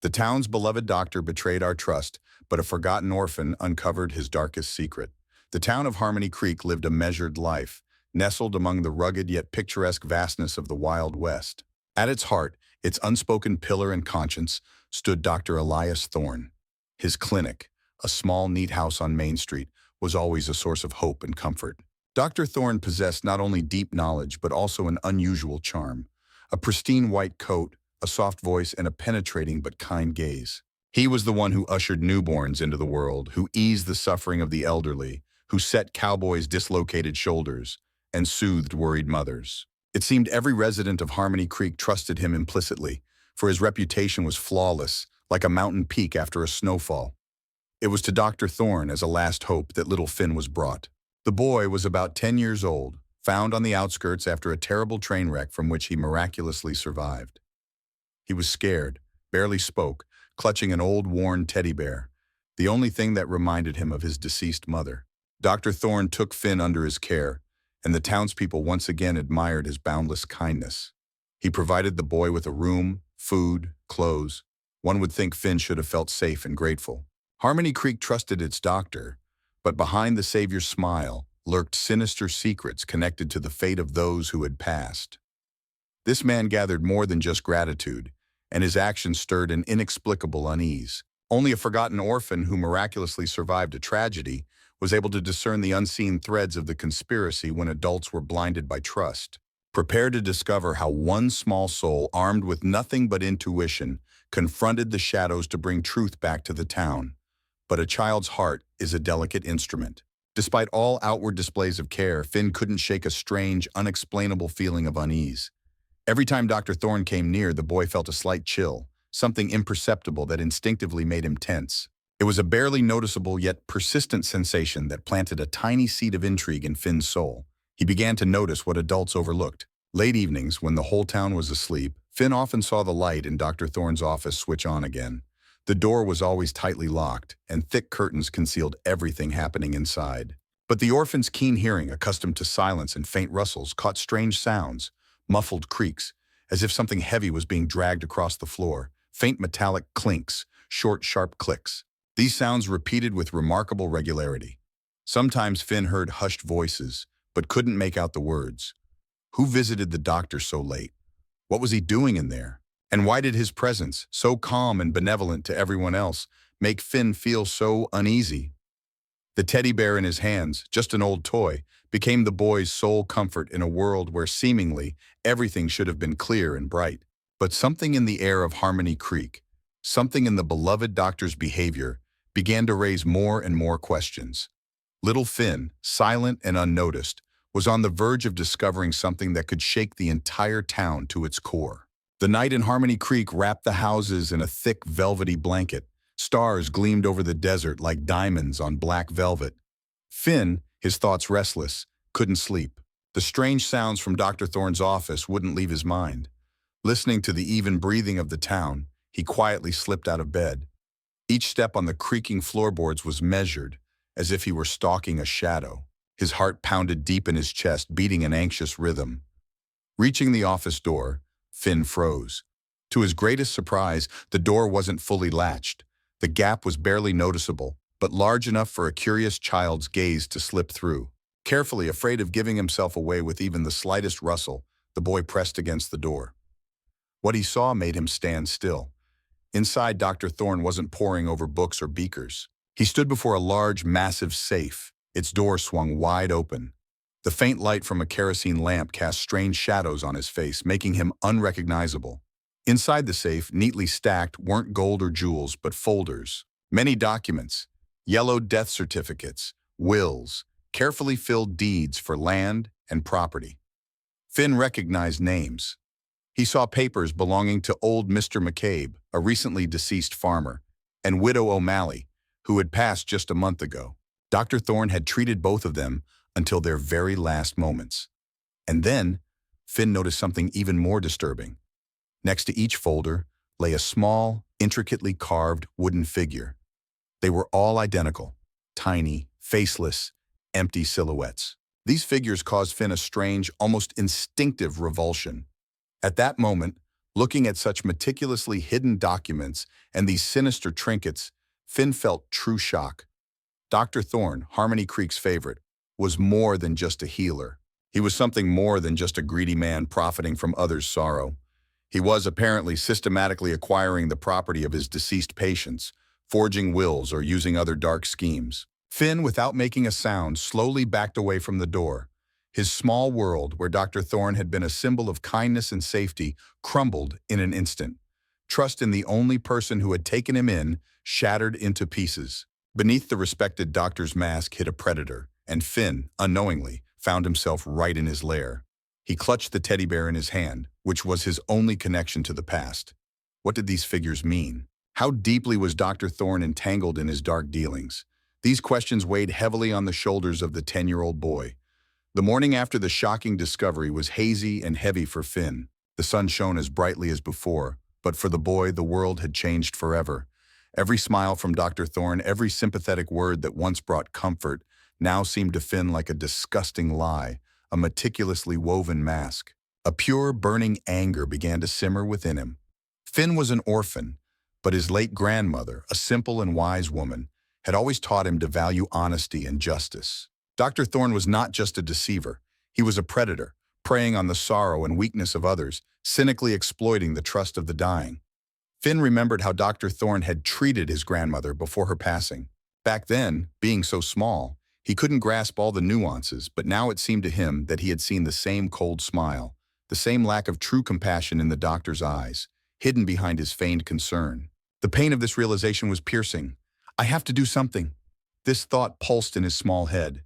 The town's beloved doctor betrayed our trust, but a forgotten orphan uncovered his darkest secret. The town of Harmony Creek lived a measured life, nestled among the rugged yet picturesque vastness of the Wild West. At its heart, its unspoken pillar and conscience, stood Dr. Elias Thorne. His clinic, a small, neat house on Main Street, was always a source of hope and comfort. Dr. Thorne possessed not only deep knowledge but also an unusual charm. A pristine white coat, a soft voice, and a penetrating but kind gaze. He was the one who ushered newborns into the world, who eased the suffering of the elderly, who set cowboys' dislocated shoulders, and soothed worried mothers. It seemed every resident of Harmony Creek trusted him implicitly, for his reputation was flawless, like a mountain peak after a snowfall. It was to Dr. Thorne as a last hope that little Finn was brought. The boy was about 10 years old, found on the outskirts after a terrible train wreck from which he miraculously survived. He was scared, barely spoke, clutching an old, worn teddy bear, the only thing that reminded him of his deceased mother. Dr. Thorne took Finn under his care, and the townspeople once again admired his boundless kindness. He provided the boy with a room, food, clothes. One would think Finn should have felt safe and grateful. Harmony Creek trusted its doctor, but behind the savior's smile lurked sinister secrets connected to the fate of those who had passed. This man gathered more than just gratitude, and his actions stirred an inexplicable unease. Only a forgotten orphan who miraculously survived a tragedy was able to discern the unseen threads of the conspiracy when adults were blinded by trust. Prepare to discover how one small soul, armed with nothing but intuition, confronted the shadows to bring truth back to the town. But a child's heart is a delicate instrument. Despite all outward displays of care, Finn couldn't shake a strange, unexplainable feeling of unease. Every time Dr. Thorne came near, the boy felt a slight chill, something imperceptible that instinctively made him tense. It was a barely noticeable yet persistent sensation that planted a tiny seed of intrigue in Finn's soul. He began to notice what adults overlooked. Late evenings, when the whole town was asleep, Finn often saw the light in Dr. Thorne's office switch on again. The door was always tightly locked, and thick curtains concealed everything happening inside. But the orphan's keen hearing, accustomed to silence and faint rustles, caught strange sounds, muffled creaks, as if something heavy was being dragged across the floor, faint metallic clinks, short, sharp clicks. These sounds repeated with remarkable regularity. Sometimes Finn heard hushed voices, but couldn't make out the words. Who visited the doctor so late? What was he doing in there? And why did his presence, so calm and benevolent to everyone else, make Finn feel so uneasy? The teddy bear in his hands, just an old toy, became the boy's sole comfort in a world where seemingly everything should have been clear and bright. But something in the air of Harmony Creek, something in the beloved doctor's behavior, began to raise more and more questions. Little Finn, silent and unnoticed, was on the verge of discovering something that could shake the entire town to its core. The night in Harmony Creek wrapped the houses in a thick, velvety blanket. Stars gleamed over the desert like diamonds on black velvet. Finn, his thoughts restless, couldn't sleep. The strange sounds from Dr. Thorne's office wouldn't leave his mind. Listening to the even breathing of the town, he quietly slipped out of bed. Each step on the creaking floorboards was measured, as if he were stalking a shadow. His heart pounded deep in his chest, beating an anxious rhythm. Reaching the office door, Finn froze. To his greatest surprise, the door wasn't fully latched. The gap was barely noticeable, but large enough for a curious child's gaze to slip through. Carefully, afraid of giving himself away with even the slightest rustle, the boy pressed against the door. What he saw made him stand still. Inside, Dr. Thorne wasn't poring over books or beakers. He stood before a large, massive safe. Its door swung wide open. The faint light from a kerosene lamp cast strange shadows on his face, making him unrecognizable. Inside the safe, neatly stacked, weren't gold or jewels, but folders. Many documents, yellowed death certificates, wills, carefully filled deeds for land and property. Finn recognized names. He saw papers belonging to old Mr. McCabe, a recently deceased farmer, and Widow O'Malley, who had passed just a month ago. Dr. Thorne had treated both of them until their very last moments. And then, Finn noticed something even more disturbing. Next to each folder lay a small, intricately carved wooden figure. They were all identical, tiny, faceless, empty silhouettes. These figures caused Finn a strange, almost instinctive revulsion. At that moment, Looking at such meticulously hidden documents and these sinister trinkets, Finn felt true shock. Dr. Thorne, Harmony Creek's favorite, was more than just a healer. He was something more than just a greedy man profiting from others' sorrow. He was apparently systematically acquiring the property of his deceased patients, forging wills or using other dark schemes. Finn, without making a sound, slowly backed away from the door. His small world, where Dr. Thorne had been a symbol of kindness and safety, crumbled in an instant. Trust in the only person who had taken him in shattered into pieces. Beneath the respected doctor's mask hid a predator, and Finn, unknowingly, found himself right in his lair. He clutched the teddy bear in his hand, which was his only connection to the past. What did these figures mean? How deeply was Dr. Thorne entangled in his dark dealings? These questions weighed heavily on the shoulders of the 10-year-old boy. The morning after the shocking discovery was hazy and heavy for Finn. The sun shone as brightly as before, but for the boy, the world had changed forever. Every smile from Dr. Thorne, every sympathetic word that once brought comfort, now seemed to Finn like a disgusting lie, a meticulously woven mask. A pure, burning anger began to simmer within him. Finn was an orphan, but his late grandmother, a simple and wise woman, had always taught him to value honesty and justice. Dr. Thorne was not just a deceiver. He was a predator, preying on the sorrow and weakness of others, cynically exploiting the trust of the dying. Finn remembered how Dr. Thorne had treated his grandmother before her passing. Back then, being so small, he couldn't grasp all the nuances, but now it seemed to him that he had seen the same cold smile, the same lack of true compassion in the doctor's eyes, hidden behind his feigned concern. The pain of this realization was piercing. I have to do something. This thought pulsed in his small head.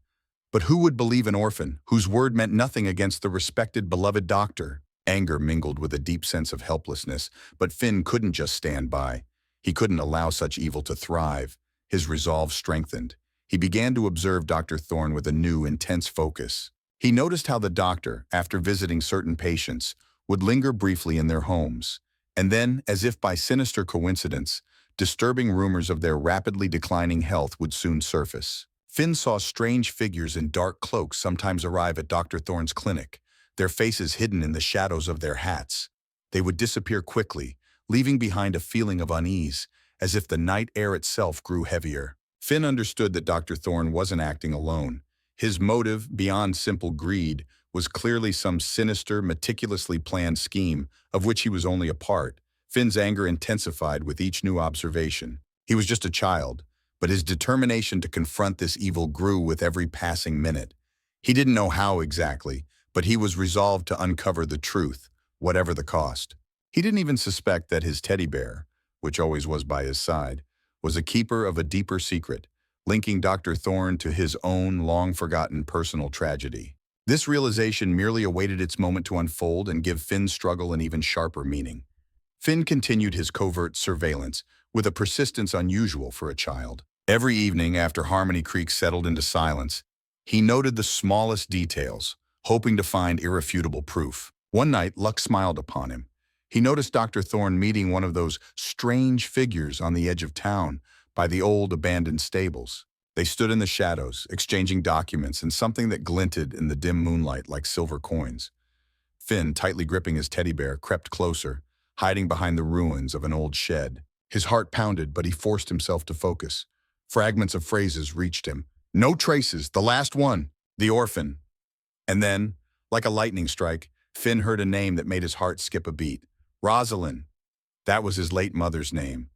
But who would believe an orphan, whose word meant nothing against the respected, beloved doctor? Anger mingled with a deep sense of helplessness, but Finn couldn't just stand by. He couldn't allow such evil to thrive. His resolve strengthened. He began to observe Dr. Thorne with a new, intense focus. He noticed how the doctor, after visiting certain patients, would linger briefly in their homes. And then, as if by sinister coincidence, disturbing rumors of their rapidly declining health would soon surface. Finn saw strange figures in dark cloaks sometimes arrive at Dr. Thorne's clinic, their faces hidden in the shadows of their hats. They would disappear quickly, leaving behind a feeling of unease, as if the night air itself grew heavier. Finn understood that Dr. Thorne wasn't acting alone. His motive, beyond simple greed, was clearly some sinister, meticulously planned scheme, of which he was only a part. Finn's anger intensified with each new observation. He was just a child, but his determination to confront this evil grew with every passing minute. He didn't know how exactly, but he was resolved to uncover the truth, whatever the cost. He didn't even suspect that his teddy bear, which always was by his side, was a keeper of a deeper secret, linking Dr. Thorne to his own long-forgotten personal tragedy. This realization merely awaited its moment to unfold and give Finn's struggle an even sharper meaning. Finn continued his covert surveillance with a persistence unusual for a child. Every evening after Harmony Creek settled into silence, he noted the smallest details, hoping to find irrefutable proof. One night, luck smiled upon him. He noticed Dr. Thorne meeting one of those strange figures on the edge of town by the old abandoned stables. They stood in the shadows, exchanging documents and something that glinted in the dim moonlight like silver coins. Finn, tightly gripping his teddy bear, crept closer, hiding behind the ruins of an old shed. His heart pounded, but he forced himself to focus. Fragments of phrases reached him. No traces, the last one, the orphan. And then, like a lightning strike, Finn heard a name that made his heart skip a beat. Rosalind. That was his late mother's name.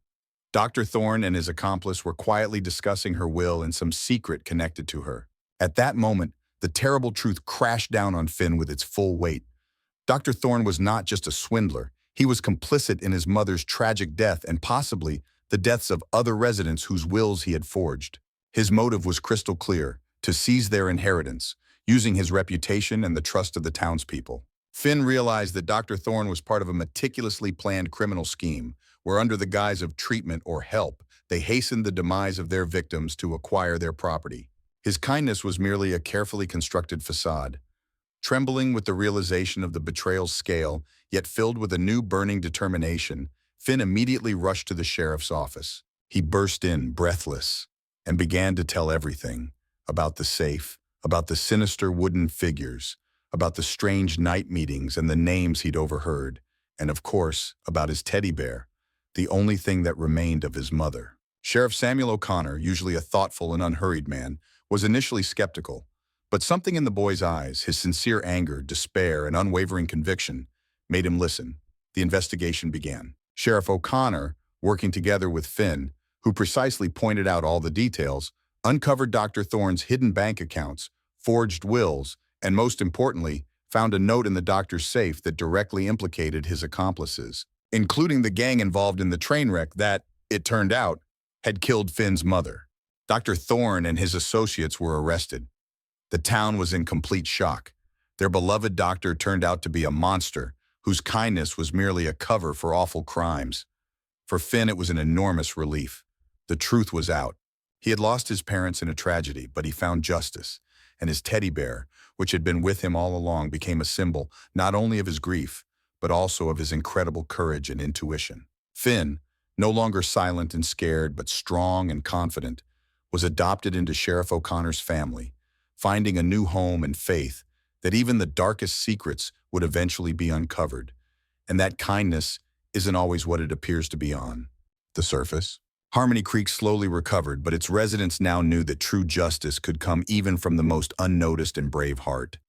Dr. Thorne and his accomplice were quietly discussing her will and some secret connected to her. At that moment, the terrible truth crashed down on Finn with its full weight. Dr. Thorne was not just a swindler. He was complicit in his mother's tragic death and possibly the deaths of other residents whose wills he had forged. His motive was crystal clear, to seize their inheritance, using his reputation and the trust of the townspeople. Finn realized that Dr. Thorne was part of a meticulously planned criminal scheme, where under the guise of treatment or help, they hastened the demise of their victims to acquire their property. His kindness was merely a carefully constructed facade. Trembling with the realization of the betrayal's scale, yet filled with a new burning determination, Finn immediately rushed to the sheriff's office. He burst in, breathless, and began to tell everything about the safe, about the sinister wooden figures, about the strange night meetings and the names he'd overheard. and of course, about his teddy bear, the only thing that remained of his mother. Sheriff Samuel O'Connor, usually a thoughtful and unhurried man, was initially skeptical, but something in the boy's eyes, his sincere anger, despair, and unwavering conviction, made him listen. The investigation began. Sheriff O'Connor, working together with Finn, who precisely pointed out all the details, uncovered Dr. Thorne's hidden bank accounts, forged wills, and most importantly, found a note in the doctor's safe that directly implicated his accomplices, including the gang involved in the train wreck that, it turned out, had killed Finn's mother. Dr. Thorne and his associates were arrested. The town was in complete shock. Their beloved doctor turned out to be a monster whose kindness was merely a cover for awful crimes. For Finn, it was an enormous relief. The truth was out. He had lost his parents in a tragedy, but he found justice, and his teddy bear, which had been with him all along, became a symbol not only of his grief, but also of his incredible courage and intuition. Finn, no longer silent and scared, but strong and confident, was adopted into Sheriff O'Connor's family, finding a new home and faith that even the darkest secrets would eventually be uncovered, and that kindness isn't always what it appears to be on the surface. Harmony Creek slowly recovered, but its residents now knew that true justice could come even from the most unnoticed and brave heart.